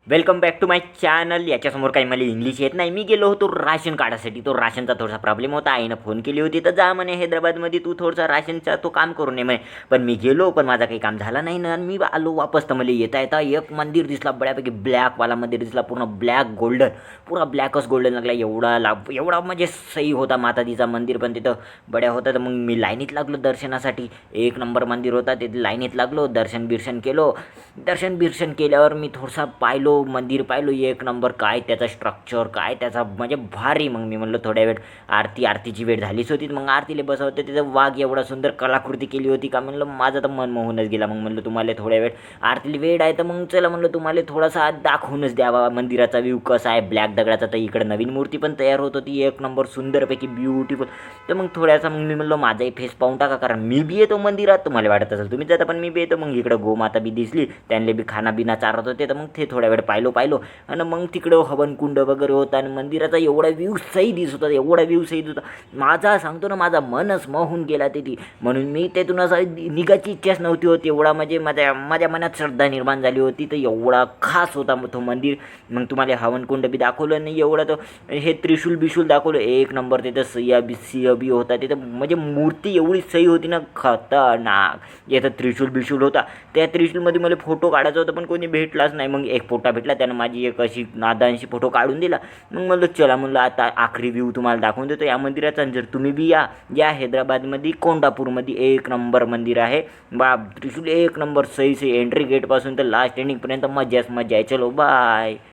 Welcome back to my channel. याच्यासमोर काही मला इंग्लिश येत नाही. मी गेलो होतो राशन काढायसाठी. तो राशनचा थोडासा प्रॉब्लेम होता. आईनं फोन केली होती तर जा म्हणे हैदराबादमध्ये तू थोडंसं राशनचा तो काम करून ये म्हणे. पण मी गेलो, पण माझा काही काम झाला नाही ना. आणि मी आलो वापस. तर मला येता येता एक मंदिर दिसला, बऱ्यापैकी ब्लॅकवाला मंदिर दिसला, पूर्ण ब्लॅक गोल्डन, पुरा ब्लॅकच गोल्डन लागला. एवढा म्हणजे सही होता माताजीचा मंदिर पण तिथं बड्या होता. तर मग मी लाईनीत लागलो दर्शनासाठी. एक नंबर मंदिर होता. तिथे लाईनीत लागलो, दर्शन केल्यावर मी थोडासा पाहिलो, मंदिर पाहिलो एक नंबर. काय त्याचा स्ट्रक्चर, काय त्याचा म्हणजे भारी. मग मी म्हणलं थोड्या वेळ आरतीची वेळ झालीच होती. मग आरतीला बसवते. तिथं वाघ एवढा सुंदर कलाकृती केली होती का म्हणलं माझं तर मन मोहूनच गेला. मग म्हणलं तुम्हाला थोड्या वेळ आरतीला वेळ आहे तर मग चला म्हणलं तुम्हाला थोडासा दाखवूनच द्यावा मंदिराचा व्ह्यू कसा आहे ब्लॅक दगडाचा. तर इकडे नवीन मूर्ती पण तयार होत होती एक नंबर सुंदरपैकी ब्युटिफुल. तर मग थोड्यासा मग मी म्हणलं माझाही फेस पाहून टाका, कारण मी बी येतो मंदिरात. तुम्हाला वाटत असेल तुम्ही जाता, पण मी बी येतो. मग इकडं गोमाता बी दिसली, त्यांना बी खाना बिना चारत होते. तर मग ते थोड्या वेळ पाहिलो आणि मग तिकडं हवनकुंड वगैरे होता आणि मंदिराचा एवढा व्ह्यू सही दिसत होता. माझा सांगतो ना, माझा मनच मोहून गेला तिथे. म्हणून मी तिथून असं निघायची इच्छाच नव्हती होती. एवढा म्हणजे माझ्या मनात श्रद्धा निर्माण झाली होती. तर एवढा खास होता तो मंदिर. मग तुम्हाला हवनकुंड बी दाखवलं नाही एवढं. तर हे त्रिशूल दाखवलं एक नंबर. तिथं सिंह बी होता तिथं. म्हणजे मूर्ती एवढी सही होती ना, खतरनाक. इथं त्रिशूल होता. त्या त्रिशूलमध्ये मला फोटो काढायचा होता, पण कोणी भेटलाच नाही. मग एक फोटो भेटला, त्यानं माझी एक अशी नादांशी फोटो काढून दिला. मग म्हणलं चला, म्हणलं आता आखरी व्ह्यू तुम्हाला दाखवून देतो या मंदिराचा. आणि जर तुम्ही बी या हैदराबादमध्ये कोंडापूरमध्ये एक नंबर मंदिर आहे. त्रिशूल एक नंबर सही एंट्री गेटपासून तर लास्ट एंडिंगपर्यंत मजाच मजा आहे. चलो बाय.